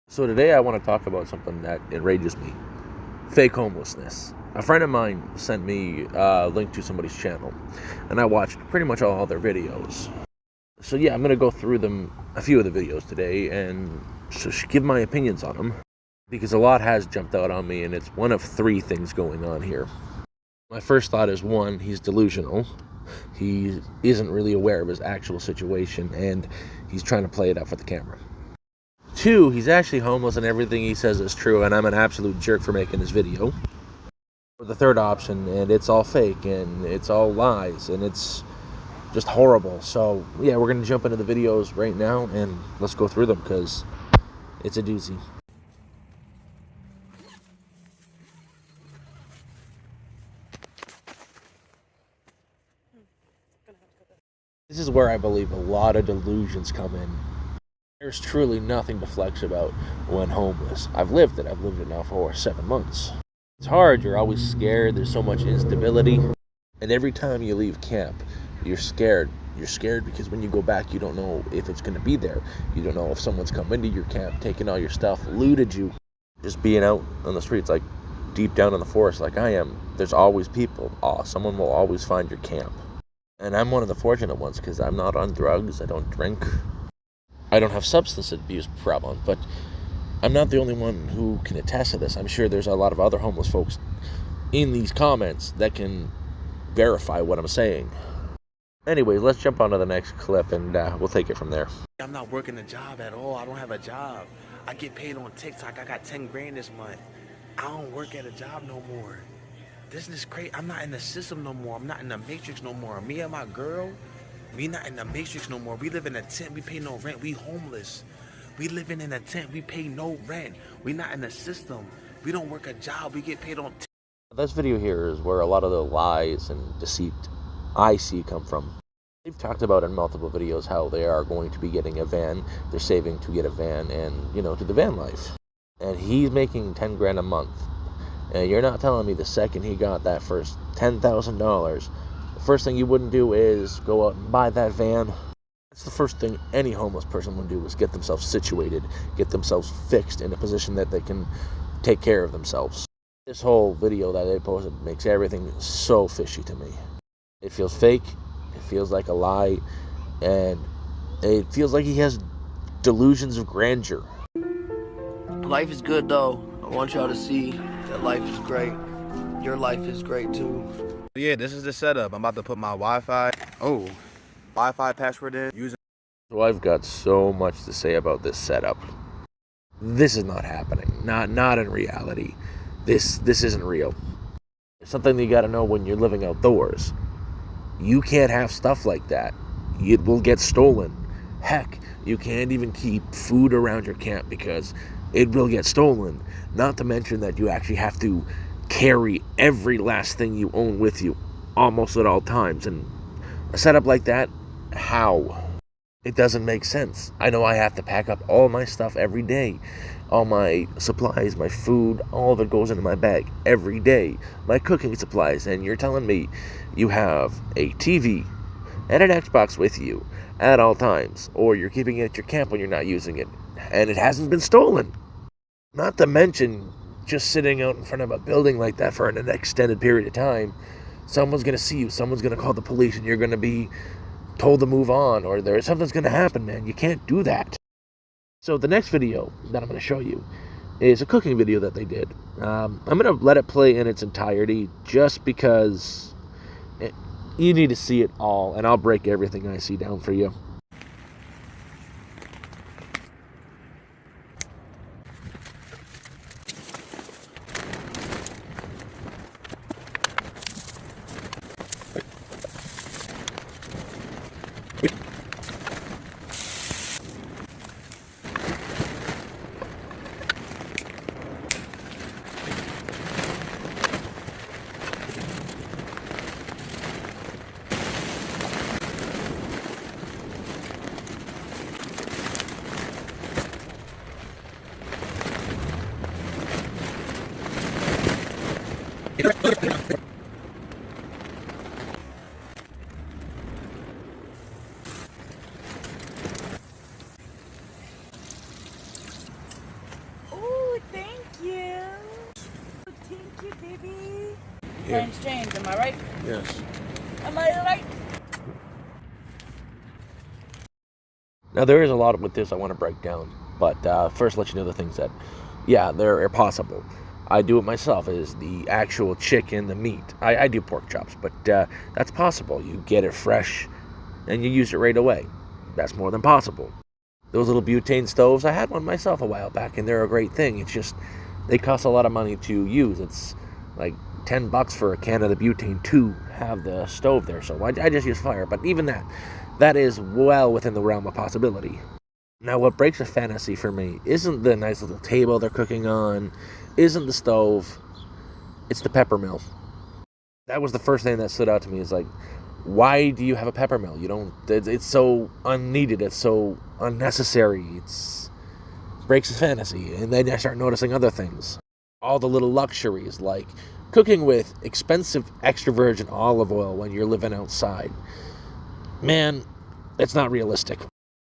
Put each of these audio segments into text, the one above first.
So today I want to talk about something that enrages me. Fake homelessness. A friend of mine sent me a link to somebody's channel, and I watched pretty much all their videos. So yeah, I'm going to go through a few of the videos today, and just give my opinions on them, because a lot has jumped out on me, and it's one of three things going on here. My first thought is, one, he's delusional. He isn't really aware of his actual situation, and he's trying to play it up for the camera. Two, he's actually homeless and everything he says is true, and I'm an absolute jerk for making this video. Or the third option, and it's all fake, and it's all lies, and it's just horrible. So yeah, we're going to jump into the videos right now, and let's go through them, because it's a doozy. This is where I believe a lot of delusions come in. There's truly nothing to flex about when homeless. I've lived it now for 7 months. It's hard, you're always scared, there's so much instability. And every time you leave camp, you're scared. You're scared because when you go back, you don't know if it's going to be there. You don't know if someone's come into your camp, taken all your stuff, looted you. Just being out on the streets, like deep down in the forest like I am, there's always people. Someone will always find your camp. And I'm one of the fortunate ones because I'm not on drugs, I don't drink. I don't have substance abuse problem, but I'm not the only one who can attest to this. I'm sure there's a lot of other homeless folks in these comments that can verify what I'm saying. Anyways, let's jump on to the next clip, and we'll take it from there. I'm not working a job at all. I don't have a job. I get paid on TikTok. I got 10 grand this month. I don't work at a job no more. This is crazy. I'm not in the system no more. I'm not in the matrix no more. Me and my girl, we not in the matrix no more. We live in a tent. We pay no rent. We homeless. We living in a tent. We pay no rent. We not in the system. We don't work a job. We get paid on This video here is where a lot of the lies and deceit I see come from. They've talked about in multiple videos how they are going to be getting a van. They're saving to get a van and, to the van life. And he's making 10 grand a month. And you're not telling me the second he got that first $10,000, the first thing you wouldn't do is go out and buy that van. That's the first thing any homeless person would do, is get themselves situated, get themselves fixed in a position that they can take care of themselves. This whole video that they posted makes everything so fishy to me. It feels fake, it feels like a lie, and it feels like he has delusions of grandeur. Life is good though. I want y'all to see that life is great. Your life is great too. Yeah, this is the setup. I'm about to put my Wi-Fi password in. So I've got so much to say about this setup. This is not happening. Not in reality. This isn't real. It's something that you gotta know when you're living outdoors. You can't have stuff like that. It will get stolen. Heck, you can't even keep food around your camp because it will get stolen. Not to mention that you actually have to carry every last thing you own with you almost at all times. And a setup like that, how? It doesn't make sense. I know I have to pack up all my stuff every day. All my supplies, my food, all of it goes into my bag every day. My cooking supplies, and you're telling me you have a TV and an Xbox with you at all times, or you're keeping it at your camp when you're not using it, and it hasn't been stolen. Not to mention, just sitting out in front of a building like that for an extended period of time, someone's going to see you, someone's going to call the police, and you're going to be told to move on, or something's going to happen, man. You can't do that. So the next video that I'm going to show you is a cooking video that they did. I'm going to let it play in its entirety just because you need to see it all, and I'll break everything I see down for you. Here. Times change, am I right? Yes. Am I right? Now, there is a lot with this I want to break down, but first let you know the things that, yeah, they're possible. I do it myself, is the actual chicken, the meat. I do pork chops, but that's possible. You get it fresh, and you use it right away. That's more than possible. Those little butane stoves, I had one myself a while back, and they're a great thing. It's just, they cost a lot of money to use. It's like $10 for a can of the butane to have the stove there, so I just use fire. But even that is well within the realm of possibility. Now, what breaks a fantasy for me isn't the nice little table they're cooking on, isn't the stove, it's the pepper mill. That was the first thing that stood out to me, is like, why do you have a pepper mill? You don't, it's so unneeded, it's so unnecessary, it breaks a fantasy. And then I start noticing other things. All the little luxuries, like cooking with expensive extra virgin olive oil when you're living outside. Man, it's not realistic.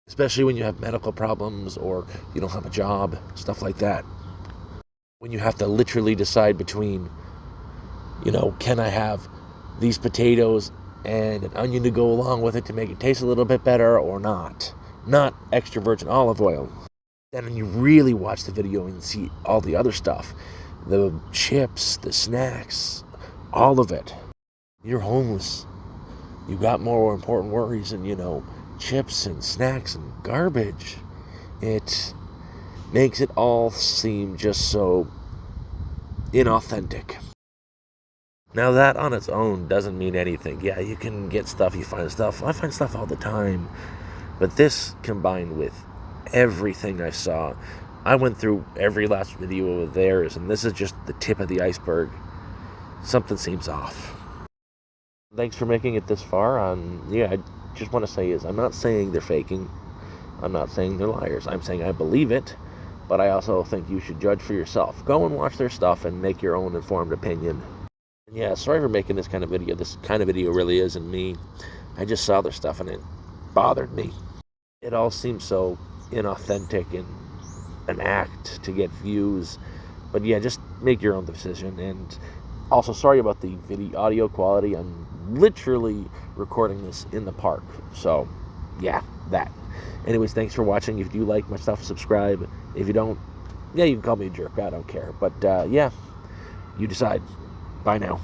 Especially when you have medical problems or you don't have a job, stuff like that. When you have to literally decide between, can I have these potatoes and an onion to go along with it to make it taste a little bit better or not? Not extra virgin olive oil. Then when you really watch the video and see all the other stuff, the chips, the snacks, all of it, you're homeless. You got more important worries than, chips and snacks and garbage. It makes it all seem just so inauthentic. Now, that on its own doesn't mean anything. Yeah, you can get stuff, you find stuff. I find stuff all the time. But this, combined with everything I saw, I went through every last video of theirs, and this is just the tip of the iceberg. Something seems off. Thanks for making it this far. I just want to say is, I'm not saying they're faking. I'm not saying they're liars. I'm saying I believe it, but I also think you should judge for yourself. Go and watch their stuff and make your own informed opinion. And yeah, sorry for making this kind of video. This kind of video really isn't me. I just saw their stuff and it bothered me. It all seems so inauthentic and an act to get views. But yeah, just make your own decision. And also, sorry about the video audio quality. I'm literally recording this in the park. So, yeah, that. Anyways, thanks for watching. If you like my stuff, subscribe. If you don't, yeah, you can call me a jerk. I don't care. But, yeah, you decide. Bye now.